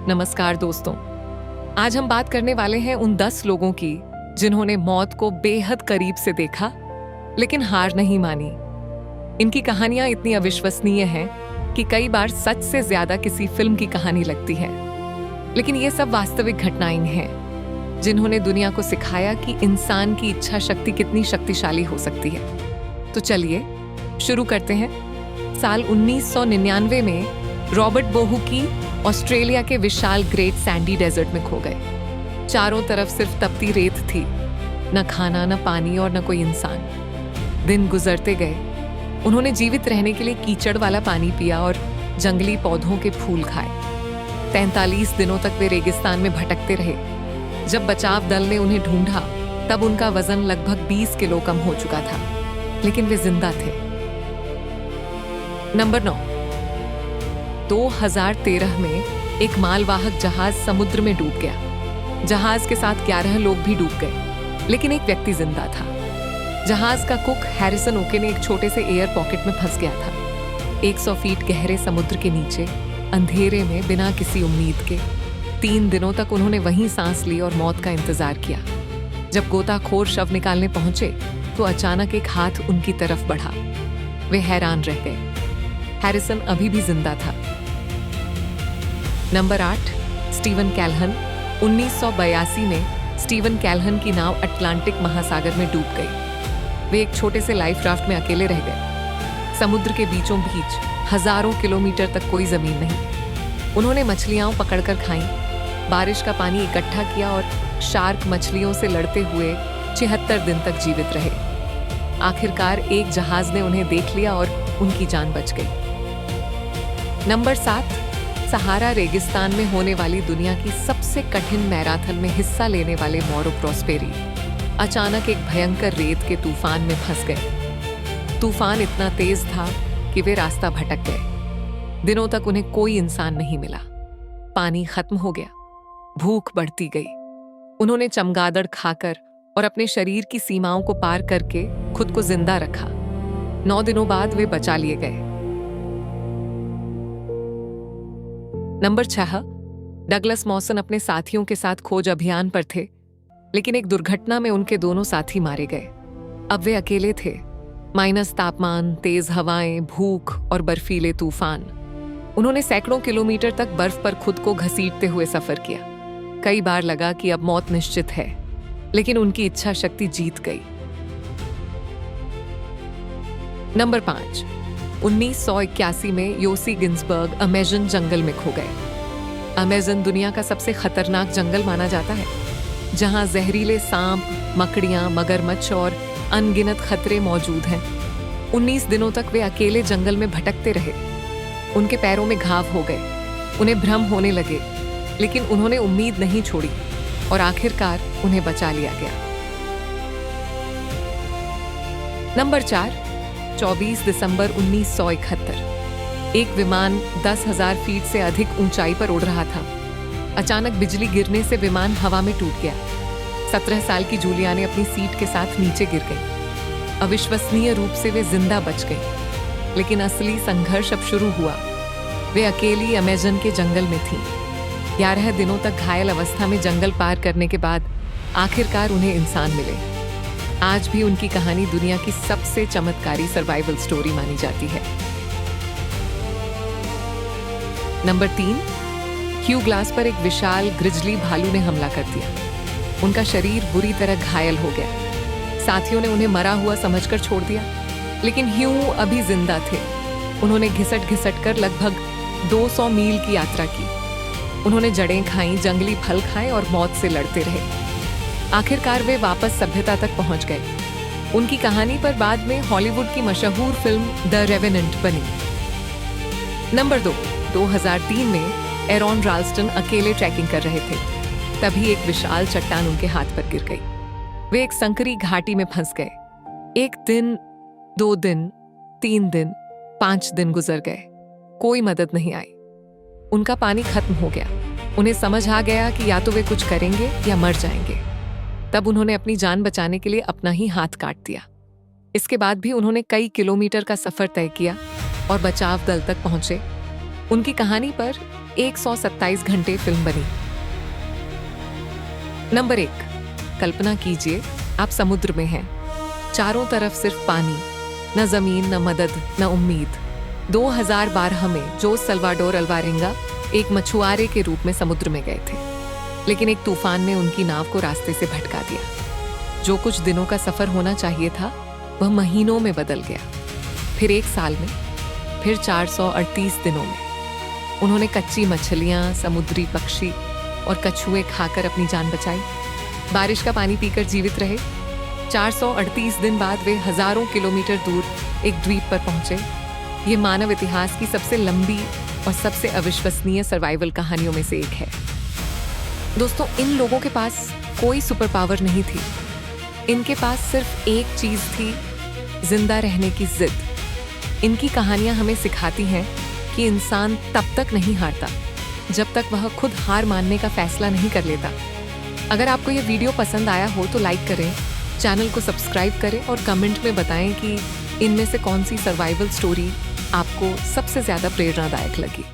नमस्कार दोस्तों, आज हम बात करने वाले हैं उन 10 लोगों की जिन्होंने मौत को बेहद करीब से देखा लेकिन हार नहीं मानी। इनकी कहानियां इतनी अविश्वसनीय हैं कि कई बार सच से ज्यादा किसी फिल्म की कहानी लगती है, लेकिन ये सब वास्तविक घटनाएं हैं जिन्होंने दुनिया को सिखाया कि इंसान की इच्छा शक्ति कितनी शक्तिशाली हो सकती है। तो चलिए शुरू करते हैं। साल 1999 में रॉबर्ट बोहुकी ऑस्ट्रेलिया के विशाल ग्रेट सैंडी डेजर्ट में खो गए। चारों तरफ सिर्फ तपती रेत थी, न खाना, न पानी और न कोई इंसान। दिन गुजरते गए। उन्होंने जीवित रहने के लिए कीचड़ वाला पानी पिया और जंगली पौधों के फूल खाए। 43 दिनों तक वे रेगिस्तान में भटकते रहे। जब बचाव दल ने उन्हें ढूंढा तब उनका वजन लगभग 20 किलो कम हो चुका था, लेकिन वे जिंदा थे। नंबर 9। 2013 में एक मालवाहक जहाज समुद्र में डूब गया। जहाज के साथ 11 लोग भी डूब गए, लेकिन एक व्यक्ति जिंदा था। जहाज का कुक हैरिसन ओके ने एक छोटे से एयर पॉकेट में फंस गया था। 100 फीट गहरे समुद्र के नीचे अंधेरे में बिना किसी उम्मीद के 3 दिनों तक उन्होंने वहीं सांस ली और मौत का इंतजार किया। जब गोताखोर शव निकालने पहुंचे तो अचानक एक हाथ उनकी तरफ बढ़ा। वे हैरान रह गए। हैरिसन अभी भी जिंदा था। नंबर 8। स्टीवन कैल्हन। 1982 में स्टीवन कैल्हन की नाव अटलांटिक महासागर में डूब गई। वे एक छोटे से लाइफ राफ्ट में अकेले रह गए। समुद्र के बीचों बीच हजारों किलोमीटर तक कोई जमीन नहीं। उन्होंने मछलियां पकड़कर खाईं, बारिश का पानी इकट्ठा किया और शार्क मछलियों से लड़ते हुए 76 दिन तक जीवित रहे। आखिरकार एक जहाज ने उन्हें देख लिया और उनकी जान बच गई। नंबर 7। सहारा रेगिस्तान में होने वाली दुनिया की सबसे कठिन मैराथन में हिस्सा लेने वाले मौरो प्रॉस्पेरी अचानक एक भयंकर रेत के तूफान में फंस गए। तूफान इतना तेज था कि वे रास्ता भटक गए। दिनों तक उन्हें कोई इंसान नहीं मिला। पानी खत्म हो गया, भूख बढ़ती गई। उन्होंने चमगादड़ खाकर और अपने शरीर की सीमाओं को पार करके खुद को जिंदा रखा। 9 दिनों बाद वे बचा लिए गए। नंबर 6। डगलस मॉसन अपने साथियों के साथ खोज अभियान पर थे, लेकिन एक दुर्घटना में उनके दोनों साथी मारे गए। अब वे अकेले थे। माइनस तापमान, तेज हवाएं, भूख और बर्फीले तूफान। उन्होंने सैकड़ों किलोमीटर तक बर्फ पर खुद को घसीटते हुए सफर किया। कई बार लगा कि अब मौत निश्चित है, लेकिन उनकी इच्छा शक्ति जीत गई। नंबर 5। 1981 में योसी गिन्सबर्ग अमेज़न जंगल में खो गए। अमेज़न दुनिया का सबसे खतरनाक जंगल माना जाता है, जहां जहरीले सांप, मकड़ियां, मगरमच्छ और अनगिनत खतरे मौजूद हैं। 19 दिनों तक वे अकेले जंगल में भटकते रहे। उनके पैरों में घाव हो गए, उन्हें भ्रम होने लगे, लेकिन उन्होंने उम्मीद नहीं छोड़ी और आखिरकार उन्हें बचा लिया गया। नंबर 4। 24 दिसंबर 1971 एक विमान 10,000 फीट से अधिक ऊंचाई पर उड़ रहा था। अचानक बिजली गिरने से विमान हवा में टूट गया। 17 साल की जूलिया ने अपनी सीट के साथ नीचे गिर गई। अविश्वसनीय रूप से वे जिंदा बच गई, लेकिन असली संघर्ष अब शुरू हुआ। वे अकेली अमेज़न के जंगल में थीं। 11 दिनों तक घायल अवस्था में जंगल पार करने के बाद आखिरकार उन्हें इंसान मिले। आज भी उनकी कहानी दुनिया की सबसे चमत्कारी सर्वाइवल स्टोरी मानी जाती है। नंबर 3। ह्यू ग्लास पर एक विशाल ग्रिजली भालू ने हमला कर दिया। उनका शरीर बुरी तरह घायल हो गया। साथियों ने उन्हें मरा हुआ समझकर छोड़ दिया, लेकिन ह्यू अभी जिंदा थे। उन्होंने घिसट घिसट कर लगभग 200 मील की यात्रा की। उन्होंने जड़ें खाईं, जंगली फल खाए और मौत से लड़ते रहे। आखिरकार वे वापस सभ्यता तक पहुंच गए। उनकी कहानी पर बाद में हॉलीवुड की मशहूर फिल्म द रेवेनेंट बनी। नंबर 2। 2003 में एरॉन राल्स्टन अकेले ट्रैकिंग कर रहे थे। तभी एक विशाल चट्टान उनके हाथ पर गिर गई। वे एक संकरी घाटी में फंस गए। 1 दिन, 2 दिन, 3 दिन, 5 दिन गुजर गए। कोई मदद नहीं आई। उनका पानी खत्म हो गया। उन्हें समझ आ गया कि या तो वे कुछ करेंगे या मर जाएंगे। तब उन्होंने अपनी जान बचाने के लिए अपना ही हाथ काट दिया। इसके बाद भी उन्होंने कई किलोमीटर का सफर तय किया और बचाव दल तक पहुंचे। उनकी कहानी पर 127 घंटे फिल्म बनी। नंबर 1, कल्पना कीजिए आप समुद्र में हैं। चारों तरफ सिर्फ पानी, न जमीन, न मदद, न उम्मीद। 2012 में जोस सल्वाडोर अल्वारेंगा एक मछुआरे के रूप में समुद्र में गए थे, लेकिन एक तूफान ने उनकी नाव को रास्ते से भटका दिया। जो कुछ दिनों का सफर होना चाहिए था वह महीनों में बदल गया, फिर 1 साल में, फिर 438 दिनों में। उन्होंने कच्ची मछलियां, समुद्री पक्षी और कछुए खाकर अपनी जान बचाई, बारिश का पानी पीकर जीवित रहे। 438 दिन बाद वे हजारों किलोमीटर दूर एक द्वीप पर पहुंचे। ये मानव इतिहास की सबसे लंबी और सबसे अविश्वसनीय सर्वाइवल कहानियों में से एक है। दोस्तों, इन लोगों के पास कोई सुपर पावर नहीं थी। इनके पास सिर्फ एक चीज थी, जिंदा रहने की जिद। इनकी कहानियां हमें सिखाती हैं कि इंसान तब तक नहीं हारता जब तक वह खुद हार मानने का फैसला नहीं कर लेता। अगर आपको यह वीडियो पसंद आया हो तो लाइक करें, चैनल को सब्सक्राइब करें और कमेंट में बताएं कि इनमें से कौन सी सर्वाइवल स्टोरी आपको सबसे ज्यादा प्रेरणादायक लगी।